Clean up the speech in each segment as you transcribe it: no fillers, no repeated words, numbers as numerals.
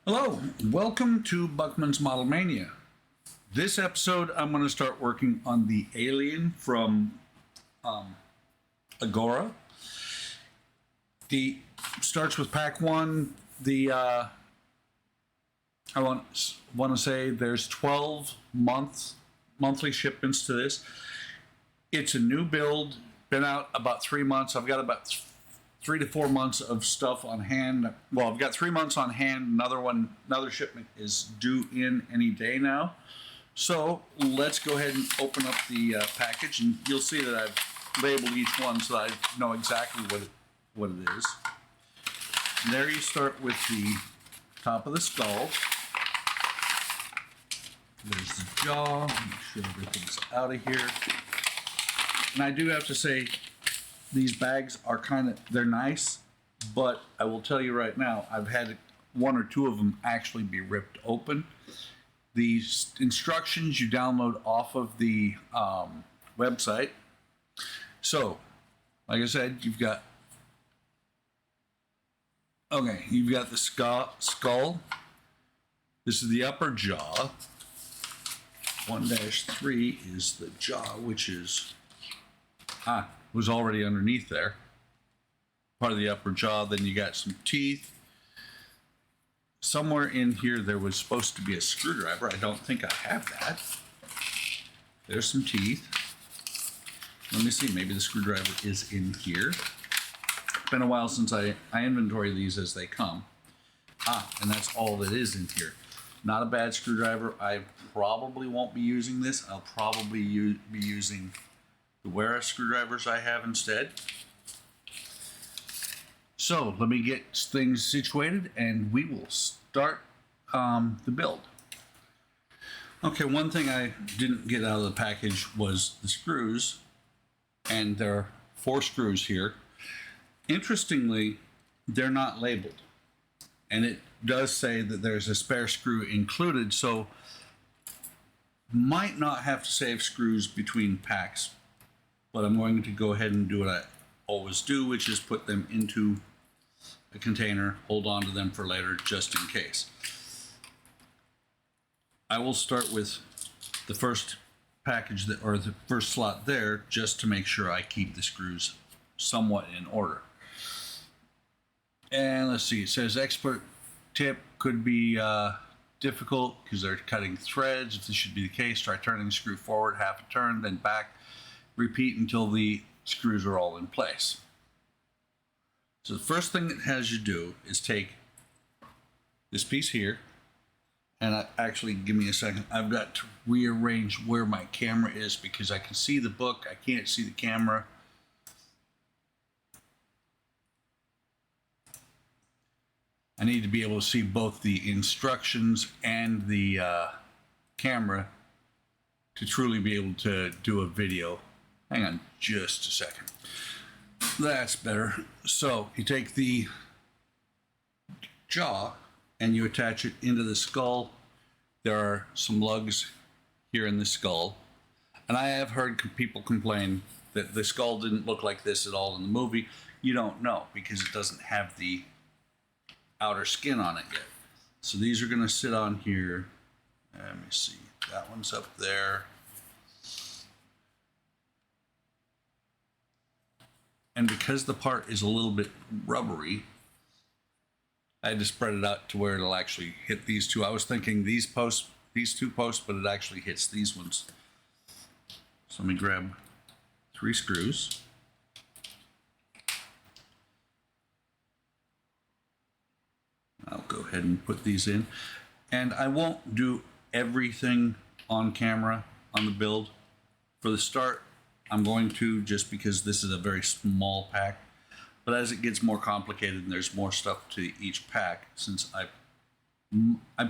Hello, welcome to Buckman's Model Mania. This episode, I'm going to start working on the Alien from Agora. The starts with pack one. I want to say there's 12 monthly shipments to this. It's a new build, been out about 3 months. I've got about 3 to 4 months of stuff on hand. Well, I've got 3 months on hand. Another shipment is due in any day now. So let's go ahead and open up the package, and you'll see that I've labeled each one so that I know exactly what it is. And there you start with the top of the skull. There's the jaw. Make sure everything's out of here. And I do have to say, these bags are they're nice, but I will tell you right now, I've had 1 or 2 of them actually be ripped open. The instructions you download off of the website. So, like I said, you've got the skull. This is the upper jaw. 1-3 is the jaw, which is was already underneath there, part of the upper jaw. Then you got some teeth. Somewhere in here there was supposed to be a screwdriver. I don't think I have that. There's some teeth. Let me see, maybe the screwdriver is in here. It's been a while since I inventory these as they come. And that's all that is in here. Not a bad screwdriver. I probably won't be using this. I'll probably be using the Wera screwdrivers I have instead. So let me get things situated and we will start the build. Okay, one thing I didn't get out of the package was the screws, and there are 4 screws here. Interestingly, they're not labeled, and it does say that there's a spare screw included, so might not have to save screws between packs. But I'm going to go ahead and do what I always do, which is put them into a container, hold on to them for later just in case. I will start with the first package or the first slot there, just to make sure I keep the screws somewhat in order. And let's see, it says expert tip could be difficult because they're cutting threads. If this should be the case, try turning the screw forward half a turn, then back. Repeat until the screws are all in place. So the first thing it has you do is take this piece here, and actually give me a second. I've got to rearrange where my camera is because I can see the book, I can't see the camera. I need to be able to see both the instructions and the camera to truly be able to do a video. Hang on just a second. That's better. So you take the jaw and you attach it into the skull. There are some lugs here in the skull. And I have heard people complain that the skull didn't look like this at all in the movie. You don't know because it doesn't have the outer skin on it yet. So these are going to sit on here. Let me see. That one's up there. And because the part is a little bit rubbery, I had to spread it out to where it'll actually hit these two. I was thinking these 2 posts, but it actually hits these ones. So let me grab 3 screws. I'll go ahead and put these in. And I won't do everything on camera on the build. For the start, I'm going to, just because this is a very small pack. But as it gets more complicated and there's more stuff to each pack, since I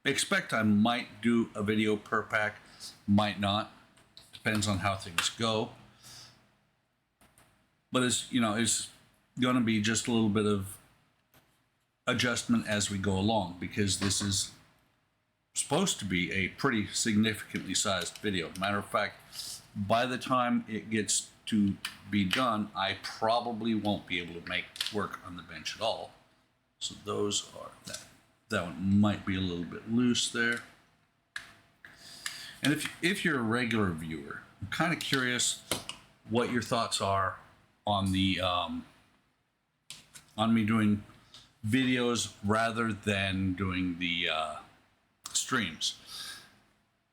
expect I might do a video per pack, might not. Depends on how things go. But it's going to be just a little bit of adjustment as we go along, because this is supposed to be a pretty significantly sized video. Matter of fact, by the time it gets to be done, I probably won't be able to make work on the bench at all. So those are that. That one might be a little bit loose there. And if you're a regular viewer, I'm kind of curious what your thoughts are on the on me doing videos rather than doing the streams.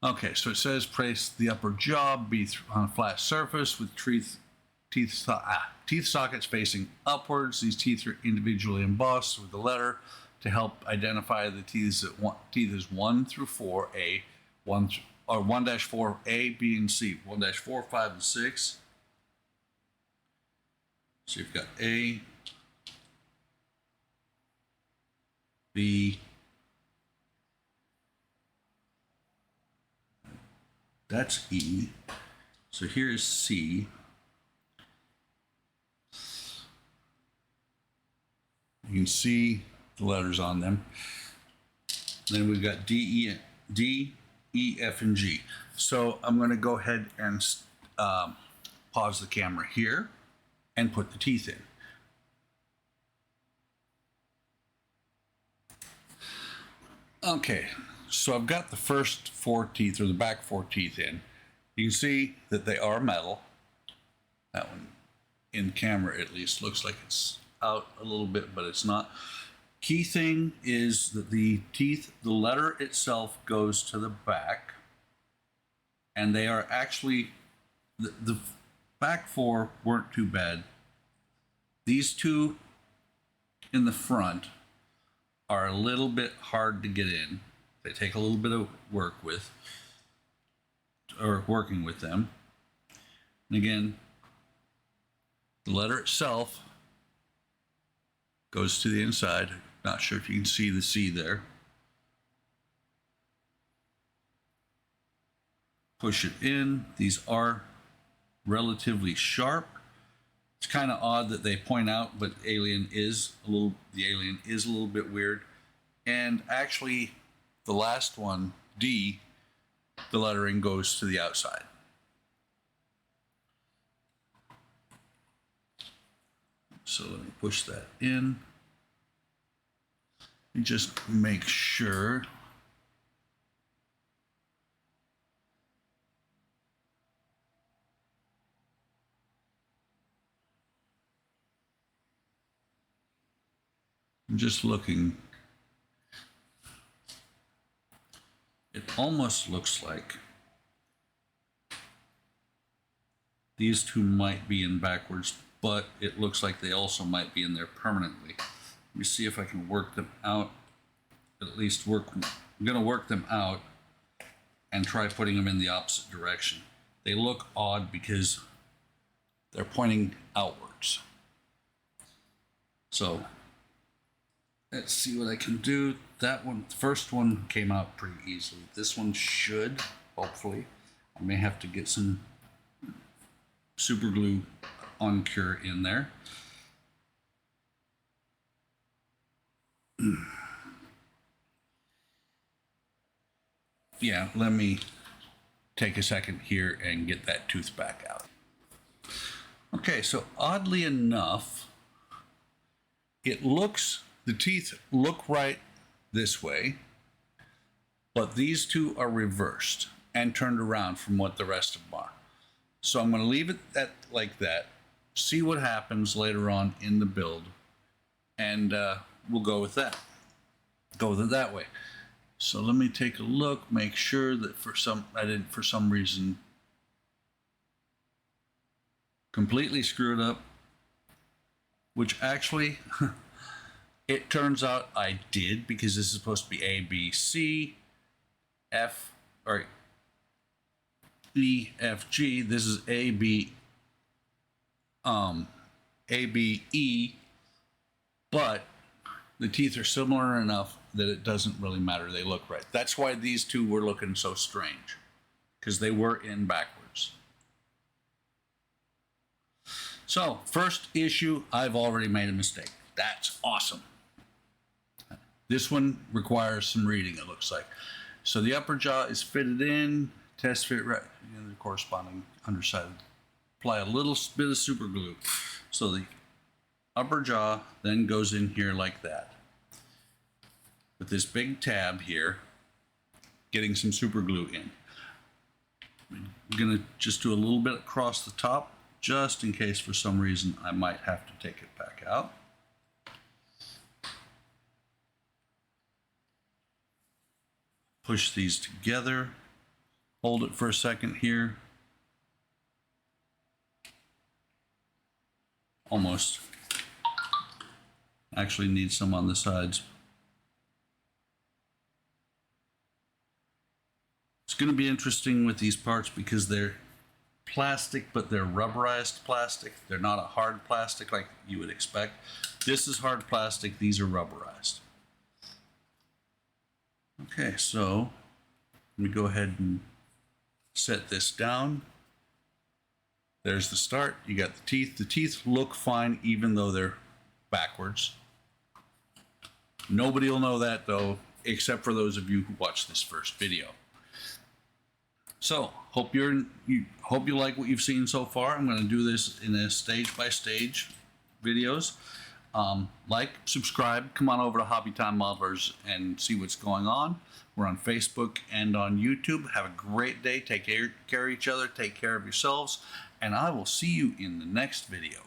Okay, so it says place the upper jaw be on a flat surface with teeth sockets facing upwards. These teeth are individually embossed with the letter to help identify the teeth is 1 through 4A, 1-4A, B, and C, 1-4, 5, and 6. So you've got A, B, that's E. So here's C. You can see the letters on them. Then we've got D, E, F, and G. So I'm going to go ahead and pause the camera here and put the teeth in. Okay, so I've got the first 4 teeth, or the back 4 teeth in. You can see that they are metal. That one, in camera at least, looks like it's out a little bit, but it's not. Key thing is that the teeth, the letter itself goes to the back, and they are actually, the back 4 weren't too bad. These 2 in the front are a little bit hard to get in. They take a little bit of work with, or working with them. And again, the letter itself goes to the inside. Not sure if you can see the C there. Push it in. These are relatively sharp. It's kind of odd that they point out, but the alien is a little bit weird. And actually, the last one, D, the lettering goes to the outside. So let me push that in. And just make sure. I'm just looking. It almost looks like these 2 might be in backwards, but it looks like they also might be in there permanently. Let me see if I can work them out. At least I'm going to work them out and try putting them in the opposite direction. They look odd because they're pointing outwards. So let's see what I can do. That one, the first one came out pretty easily. This one should, hopefully. I may have to get some super glue on cure in there. Yeah, let me take a second here and get that tooth back out. Okay, so oddly enough, the teeth look right this way, but these 2 are reversed and turned around from what the rest of them are. So I'm going to leave it like that, see what happens later on in the build, and we'll go with that. Go with it that way. So let me take a look, make sure that I didn't for some reason completely screw it up, which actually it turns out I did, because this is supposed to be A, B, C, F, or E, F, G. This is A, B, E, but the teeth are similar enough that it doesn't really matter. They look right. That's why these 2 were looking so strange, because they were in backwards. So, first issue, I've already made a mistake. That's awesome. This one requires some reading, it looks like. So the upper jaw is fitted in, test fit right in the corresponding underside. Apply a little bit of super glue. So the upper jaw then goes in here like that. with this big tab here, getting some super glue in. I'm gonna just do a little bit across the top, just in case for some reason I might have to take it back out. Push these together, hold it for a second here. Almost. Actually need some on the sides. It's going to be interesting with these parts because they're plastic, but they're rubberized plastic. They're not a hard plastic like you would expect. This is hard plastic, these are rubberized. Okay, so let me go ahead and set this down. There's the start. You got the teeth. The teeth look fine even though they're backwards. Nobody will know that though, except for those of you who watched this first video. So hope you like what you've seen so far. I'm going to do this in a stage by stage videos. Like, subscribe, come on over to Hobby Time Modelers and see what's going on. We're on Facebook and on YouTube. Have a great day. Take care of each other. Take care of yourselves. And I will see you in the next video.